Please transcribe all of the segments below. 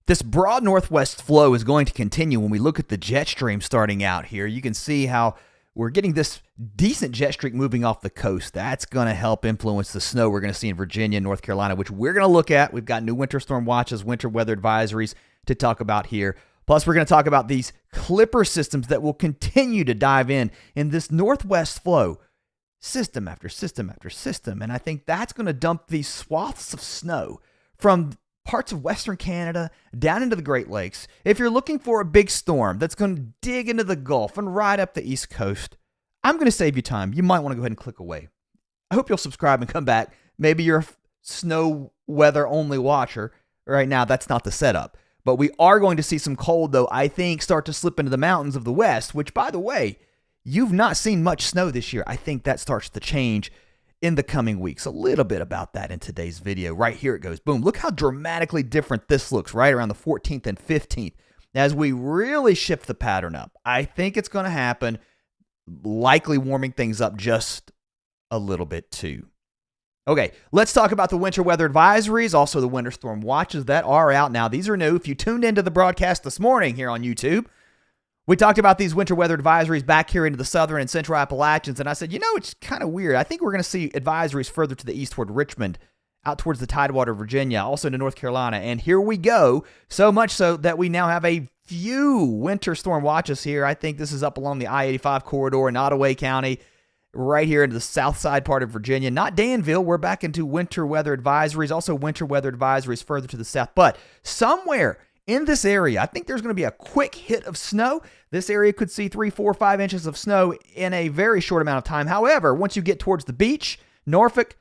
This broad northwest flow is going to continue when we look at the jet stream starting out here. You can see how we're getting this decent jet streak moving off the coast. That's going to help influence the snow we're going to see in Virginia and North Carolina, which we're going to look at. We've got new winter storm watches, winter weather advisories to talk about here. Plus, we're going to talk about these clipper systems that will continue to dive in this northwest flow, system after system after system. And I think that's going to dump these swaths of snow from parts of Western Canada down into the Great Lakes. If you're looking for a big storm that's going to dig into the Gulf and right up the East Coast, I'm going to save you time. You might want to go ahead and click away. I hope you'll subscribe and come back. Maybe you're a snow weather only watcher. Right now, that's not the setup. But we are going to see some cold, though, I think, start to slip into the mountains of the West, which, by the way, you've not seen much snow this year. I think that starts to change in the coming weeks. A little bit about that in today's video. Right here it goes. Boom. Look how dramatically different this looks right around the 14th and 15th. As we really shift the pattern up, I think it's going to happen, likely warming things up just a little bit too. Okay, let's talk about the winter weather advisories, also the winter storm watches that are out now. These are new. If you tuned into the broadcast this morning here on YouTube, we talked about these winter weather advisories back here into the southern and central Appalachians, and I said, it's kind of weird. I think we're going to see advisories further to the east toward Richmond, out towards the Tidewater, Virginia, also into North Carolina, and here we go. So much so that we now have a few winter storm watches here. I think this is up along the I-85 corridor in Ottaway County, right here into the south side part of Virginia. Not Danville. We're back into winter weather advisories, also winter weather advisories further to the south, but somewhere in this area, I think there's going to be a quick hit of snow. This area could see 3, 4, 5 inches of snow in a very short amount of time. However, once you get towards the beach, Norfolk,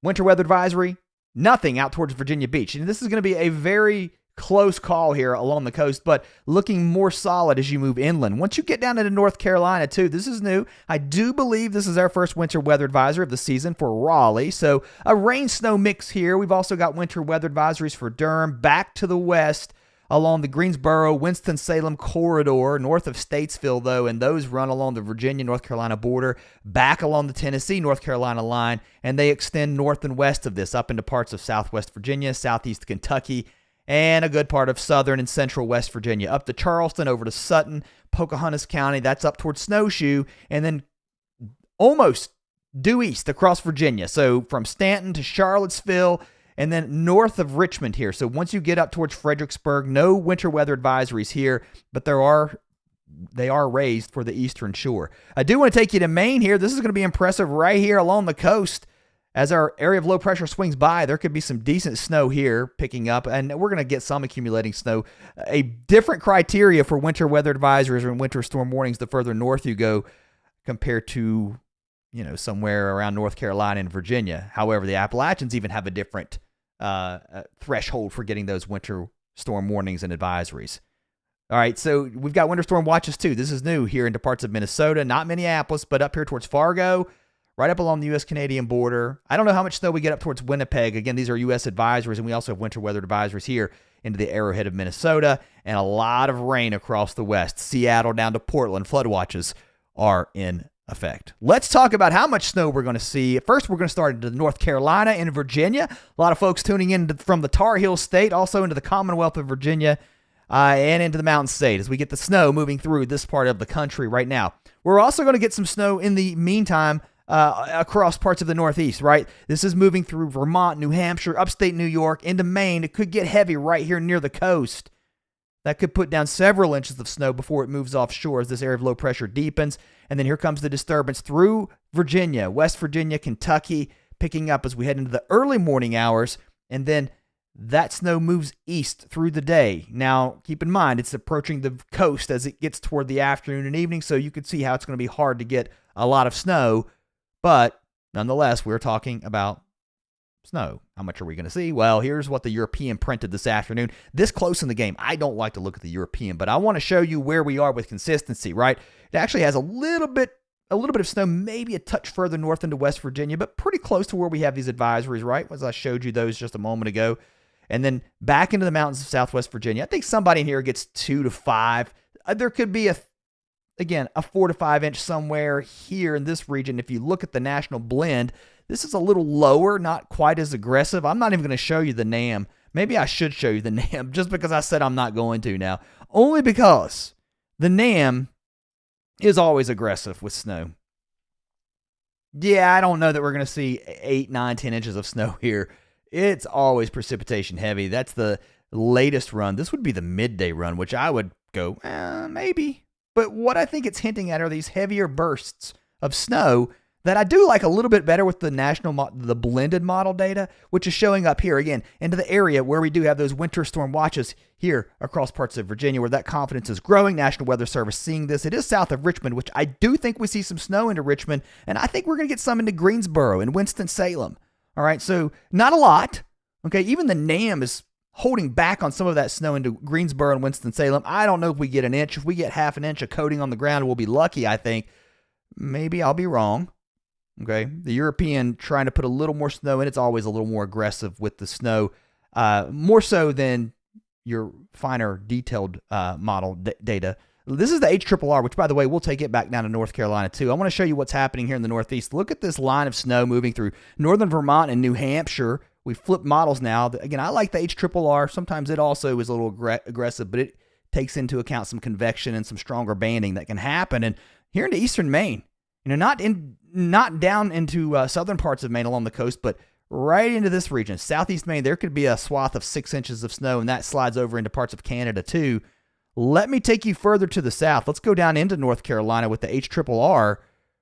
winter weather advisory, nothing out towards Virginia Beach. And this is going to be a very close call here along the coast, but looking more solid as you move inland. Once you get down into North Carolina, too, this is new. I do believe this is our first winter weather advisory of the season for Raleigh. So a rain-snow mix here. We've also got winter weather advisories for Durham, back to the west, along the Greensboro, Winston-Salem corridor, north of Statesville, though, and those run along the Virginia-North Carolina border, back along the Tennessee-North Carolina line, and they extend north and west of this, up into parts of southwest Virginia, southeast Kentucky, and a good part of southern and central West Virginia, up to Charleston, over to Sutton, Pocahontas County, that's up towards Snowshoe, and then almost due east across Virginia, so from Stanton to Charlottesville, and then north of Richmond here. So once you get up towards Fredericksburg, no winter weather advisories here, but they are raised for the eastern shore. I do want to take you to Maine here. This is going to be impressive right here along the coast. As our area of low pressure swings by, there could be some decent snow here picking up, and we're going to get some accumulating snow. A different criteria for winter weather advisories and winter storm warnings the further north you go compared to, somewhere around North Carolina and Virginia. However, the Appalachians even have a different threshold for getting those winter storm warnings and advisories. All right, so we've got winter storm watches too. This is new here into parts of Minnesota, not Minneapolis, but up here towards Fargo, right up along the U.S.-Canadian border. I don't know how much snow we get up towards Winnipeg. Again, these are U.S. advisories, and we also have winter weather advisories here into the Arrowhead of Minnesota, and a lot of rain across the west. Seattle down to Portland, flood watches are in effect. Let's talk about how much snow we're going to see. First, we're going to start into North Carolina and Virginia. A lot of folks tuning in from the Tar Heel State, also into the Commonwealth of Virginia, and into the Mountain State as we get the snow moving through this part of the country right now. We're also going to get some snow in the meantime across parts of the Northeast, right? This is moving through Vermont, New Hampshire, upstate New York, into Maine. It could get heavy right here near the coast. That could put down several inches of snow before it moves offshore as this area of low pressure deepens. And then here comes the disturbance through Virginia, West Virginia, Kentucky, picking up as we head into the early morning hours. And then that snow moves east through the day. Now, keep in mind, it's approaching the coast as it gets toward the afternoon and evening, so you can see how it's going to be hard to get a lot of snow. But nonetheless, we're talking about snow. How much are we going to see? Well, here's what the European printed this afternoon. This close in the game, I don't like to look at the European, but I want to show you where we are with consistency, right? It actually has a little bit of snow, maybe a touch further north into West Virginia, but pretty close to where we have these advisories, right? As I showed you those just a moment ago. And then back into the mountains of Southwest Virginia. I think somebody in here gets 2 to 5. There could be a 4 to 5 inch somewhere here in this region. If you look at the national blend, this is a little lower, not quite as aggressive. I'm not even going to show you the NAM Maybe I should show you the NAM just because I said I'm not going to now. Only because the NAM is always aggressive with snow. Yeah, I don't know that we're going to see 8, 9, 10 inches of snow here. It's always precipitation heavy. That's the latest run. This would be the midday run, which I would go, maybe. But what I think it's hinting at are these heavier bursts of snow that I do like a little bit better with the blended model data, which is showing up here again into the area where we do have those winter storm watches here across parts of Virginia, where that confidence is growing. National Weather Service seeing this. It is south of Richmond, which I do think we see some snow into Richmond, and I think we're going to get some into Greensboro and Winston-Salem. All right, so not a lot. Okay, even the NAM is holding back on some of that snow into Greensboro and Winston-Salem. I don't know if we get an inch. If we get half an inch of coating on the ground, we'll be lucky, I think. Maybe I'll be wrong. Okay, the European trying to put a little more snow in. It's always a little more aggressive with the snow, more so than your finer detailed model data. This is the HRRR, which, by the way, we'll take it back down to North Carolina, too. I want to show you what's happening here in the Northeast. Look at this line of snow moving through northern Vermont and New Hampshire. We flipped models now. Again, I like the HRRR. Sometimes it also is a little aggressive, but it takes into account some convection and some stronger banding that can happen. And here into eastern Maine, not down into southern parts of Maine along the coast, but right into this region, southeast Maine, there could be a swath of 6 inches of snow, and that slides over into parts of Canada, too. Let me take you further to the south. Let's go down into North Carolina with the HRRR,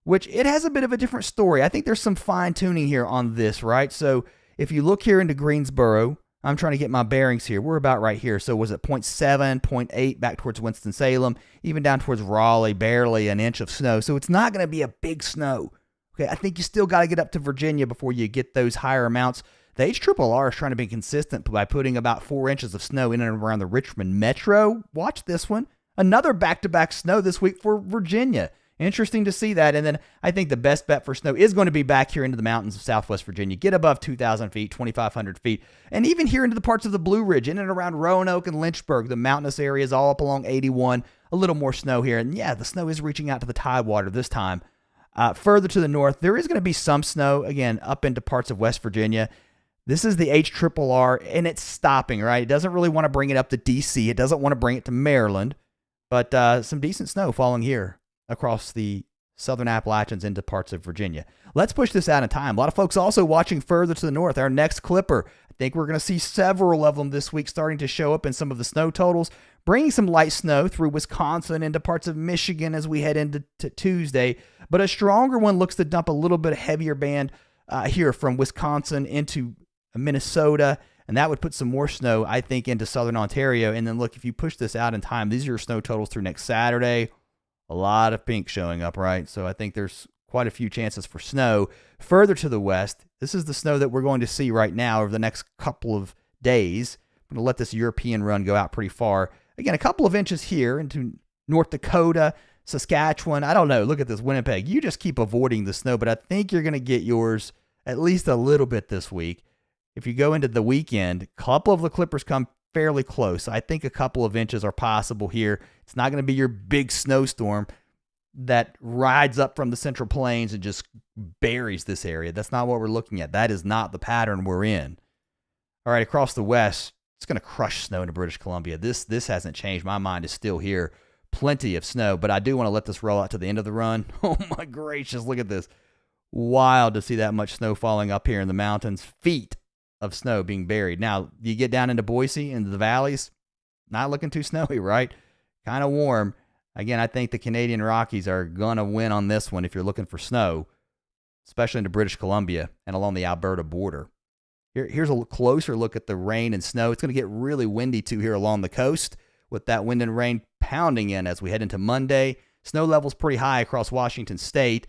which it has a bit of a different story. I think there's some fine-tuning here on this, right? So if you look here into Greensboro, I'm trying to get my bearings here. We're about right here. So was it 0.7, 0.8 back towards Winston-Salem, even down towards Raleigh, barely an inch of snow. So it's not going to be a big snow. Okay, I think you still got to get up to Virginia before you get those higher amounts. The HRRR is trying to be consistent by putting about 4 inches of snow in and around the Richmond metro. Watch this one. Another back-to-back snow this week for Virginia. Interesting to see that. And then I think the best bet for snow is going to be back here into the mountains of southwest Virginia. Get above 2,000 feet, 2,500 feet, and even here into the parts of the Blue Ridge, in and around Roanoke and Lynchburg, the mountainous areas all up along 81. A little more snow here. And yeah, the snow is reaching out to the tidewater this time. Further to the north, there is going to be some snow, again, up into parts of West Virginia. This is the HRRR, and it's stopping, right? It doesn't really want to bring it up to D.C. It doesn't want to bring it to Maryland, but some decent snow falling here across the southern Appalachians into parts of Virginia. Let's push this out in time. A lot of folks also watching further to the north. Our next clipper, I think we're going to see several of them this week starting to show up in some of the snow totals, bringing some light snow through Wisconsin into parts of Michigan as we head into Tuesday. But a stronger one looks to dump a little bit heavier band here from Wisconsin into Minnesota, and that would put some more snow, I think, into southern Ontario. And then look, if you push this out in time, these are your snow totals through next Saturday. A lot of pink showing up, right? So I think there's quite a few chances for snow. Further to the west, this is the snow that we're going to see right now over the next couple of days. I'm going to let this European run go out pretty far. Again, a couple of inches here into North Dakota, Saskatchewan. I don't know. Look at this, Winnipeg. You just keep avoiding the snow, but I think you're going to get yours at least a little bit this week. If you go into the weekend, a couple of the clippers come fairly close. I think a couple of inches are possible here. It's not going to be your big snowstorm that rides up from the Central Plains and just buries this area. That's not what we're looking at. That is not the pattern we're in. All right, across the west, it's going to crush snow into British Columbia. This hasn't changed. My mind is still here. Plenty of snow, but I do want to let this roll out to the end of the run. Oh my gracious, look at this. Wild to see that much snow falling up here in the mountains. Feet of snow being buried. Now, you get down into Boise, into the valleys, not looking too snowy, right? Kind of warm. Again, I think the Canadian Rockies are going to win on this one if you're looking for snow, especially into British Columbia and along the Alberta border. Here's a closer look at the rain and snow. It's going to get really windy, too, here along the coast with that wind and rain pounding in as we head into Monday. Snow levels pretty high across Washington State.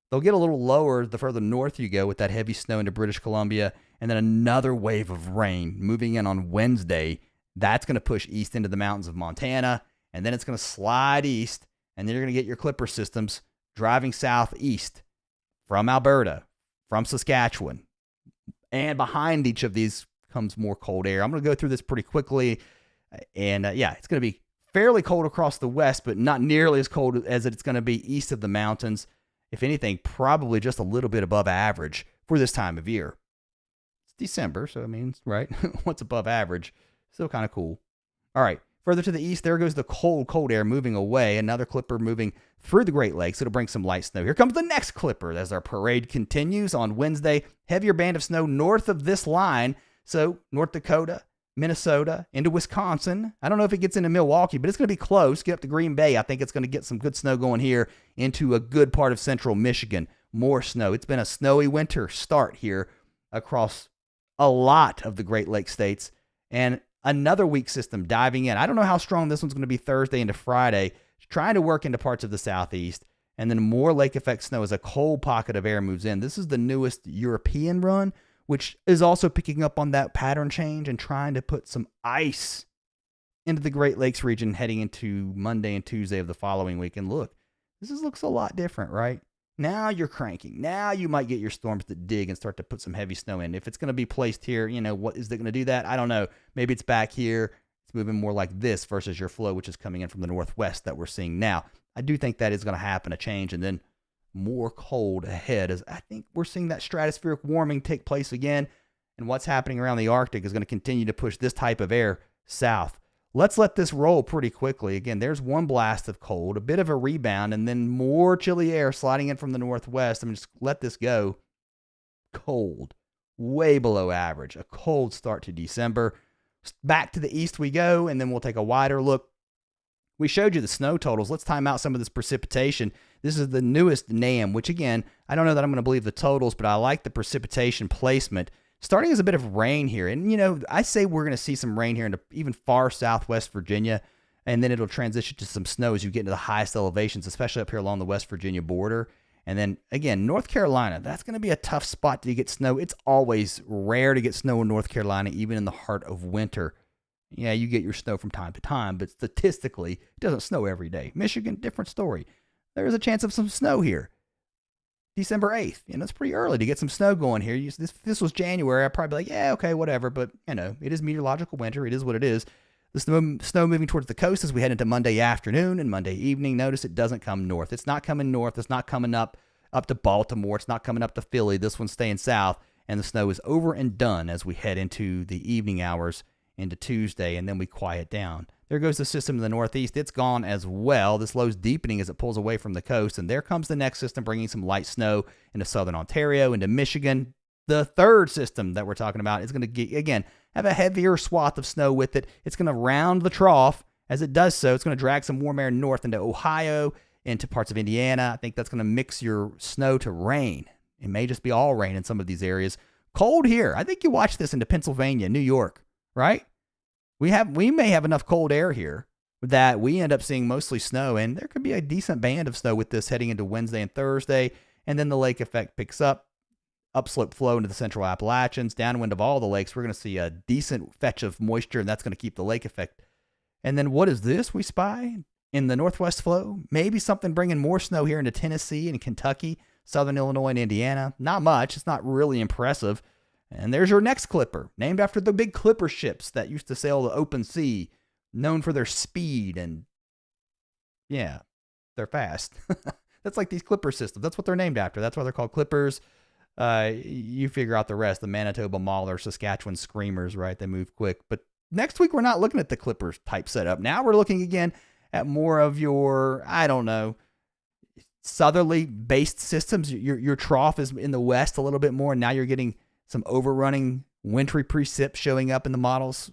They'll get a little lower the further north you go with that heavy snow into British Columbia. And then another wave of rain moving in on Wednesday. That's going to push east into the mountains of Montana. And then it's going to slide east. And then you're going to get your clipper systems driving southeast from Alberta, from Saskatchewan. And behind each of these comes more cold air. I'm going to go through this pretty quickly. And it's going to be fairly cold across the west, but not nearly as cold as it's going to be east of the mountains. If anything, probably just a little bit above average for this time of year. It's December, so I mean, right? What's above average? Still kind of cool. All right. Further to the east, there goes the cold air moving away. Another clipper moving through the Great Lakes. It'll bring some light snow. Here comes the next clipper as our parade continues on Wednesday. Heavier band of snow north of this line. So North Dakota, Minnesota, into Wisconsin. I don't know if it gets into Milwaukee, but it's going to be close. Get up to Green Bay. I think it's going to get some good snow going here into a good part of central Michigan. More snow. It's been a snowy winter start here across a lot of the Great Lakes states. And another weak system diving in. I don't know how strong this one's going to be Thursday into Friday, trying to work into parts of the southeast. And then more lake effect snow as a cold pocket of air moves in. This is the newest European run, which is also picking up on that pattern change and trying to put some ice into the Great Lakes region heading into Monday and Tuesday of the following week. And look, looks a lot different, right? Now you're cranking. Now you might get your storms that dig and start to put some heavy snow in. If it's going to be placed here, what is it going to do that? I don't know. Maybe it's back here. It's moving more like this versus your flow, which is coming in from the northwest that we're seeing now. I do think that is going to happen, a change, and then more cold ahead as I think we're seeing that stratospheric warming take place again. And what's happening around the Arctic is going to continue to push this type of air south. Let's let this roll pretty quickly. Again, there's one blast of cold, a bit of a rebound, and then more chilly air sliding in from the northwest. Just let this go. Cold, way below average. A cold start to December. Back to the east we go, and then we'll take a wider look. We showed you the snow totals. Let's time out some of this precipitation. This is the newest NAM, which again, I don't know that I'm going to believe the totals, but I like the precipitation placement. Starting as a bit of rain here. And, I say we're going to see some rain here into even far southwest Virginia, and then it'll transition to some snow as you get into the highest elevations, especially up here along the West Virginia border. And then, again, North Carolina, that's going to be a tough spot to get snow. It's always rare to get snow in North Carolina, even in the heart of winter. Yeah, you get your snow from time to time, but statistically, it doesn't snow every day. Michigan, different story. There's a chance of some snow here. December 8th. It's pretty early to get some snow going here. This was January. I'd probably be like, yeah, okay, whatever. But, it is meteorological winter. It is what it is. The snow moving towards the coast as we head into Monday afternoon and Monday evening. Notice it doesn't come north. It's not coming north. It's not coming up to Baltimore. It's not coming up to Philly. This one's staying south. And the snow is over and done as we head into the evening hours into Tuesday, and then we quiet down. There goes the system in the northeast. It's gone as well. This low's deepening as it pulls away from the coast, and there comes the next system bringing some light snow into southern Ontario, into Michigan. The third system that we're talking about is going to, again, have a heavier swath of snow with it. It's going to round the trough. As it does so, it's going to drag some warm air north into Ohio, into parts of Indiana. I think that's going to mix your snow to rain. It may just be all rain in some of these areas. Cold here. I think you watch this into Pennsylvania, New York, right? We may have enough cold air here that we end up seeing mostly snow, and there could be a decent band of snow with this heading into Wednesday and Thursday, and then the lake effect picks up, upslope flow into the central Appalachians, downwind of all the lakes. We're going to see a decent fetch of moisture, and that's going to keep the lake effect. And then what is this we spy in the northwest flow? Maybe something bringing more snow here into Tennessee and Kentucky, southern Illinois and Indiana. Not much. It's not really impressive. And there's your next clipper, named after the big clipper ships that used to sail the open sea, known for their speed and, yeah, they're fast. That's like these clipper systems. That's what they're named after. That's why they're called clippers. You figure out the rest. The Manitoba Mauler, Saskatchewan Screamers, right? They move quick. But next week, we're not looking at the clippers type setup. Now we're looking again at more of your, I don't know, southerly based systems. Your trough is in the west a little bit more. And now you're getting some overrunning wintry precip showing up in the models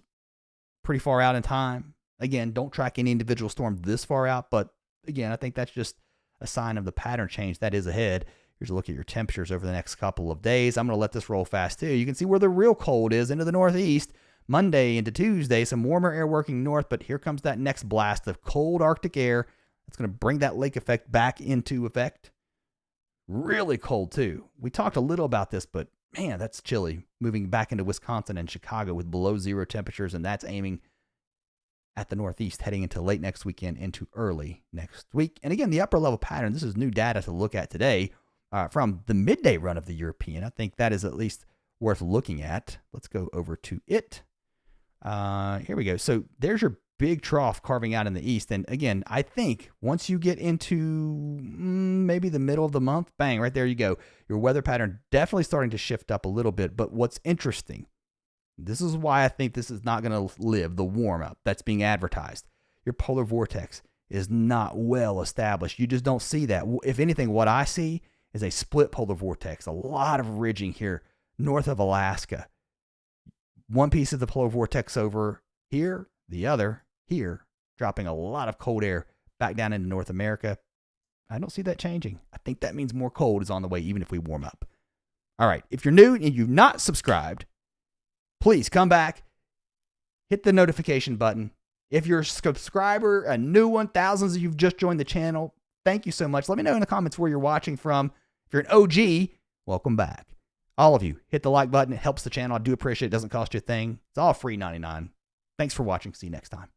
pretty far out in time. Again, don't track any individual storm this far out, but again, I think that's just a sign of the pattern change that is ahead. Here's a look at your temperatures over the next couple of days. I'm going to let this roll fast too. You can see where the real cold is into the northeast. Monday into Tuesday, some warmer air working north, but here comes that next blast of cold Arctic air. That's going to bring that lake effect back into effect. Really cold too. We talked a little about this, but man, that's chilly. Moving back into Wisconsin and Chicago with below zero temperatures, and that's aiming at the northeast heading into late next weekend into early next week. And again, the upper level pattern, this is new data to look at today from the midday run of the European. I think that is at least worth looking at. Let's go over to it. Here we go. So there's your big trough carving out in the east. And again, I think once you get into maybe the middle of the month, bang, right there you go. Your weather pattern definitely starting to shift up a little bit. But what's interesting, this is why I think this is not going to live the warm up that's being advertised. Your polar vortex is not well established. You just don't see that. If anything, what I see is a split polar vortex, a lot of ridging here north of Alaska. One piece of the polar vortex over here, the other here, dropping a lot of cold air back down into North America. I don't see that changing. I think that means more cold is on the way, even if we warm up. All right, if you're new and you've not subscribed, please come back, hit the notification button. If you're a subscriber, a new one, thousands of you've just joined the channel, thank you so much. Let me know in the comments where you're watching from. If you're an OG, welcome back. All of you, hit the like button. It helps the channel. I do appreciate it. It doesn't cost you a thing. It's all free 99. Thanks for watching. See you next time.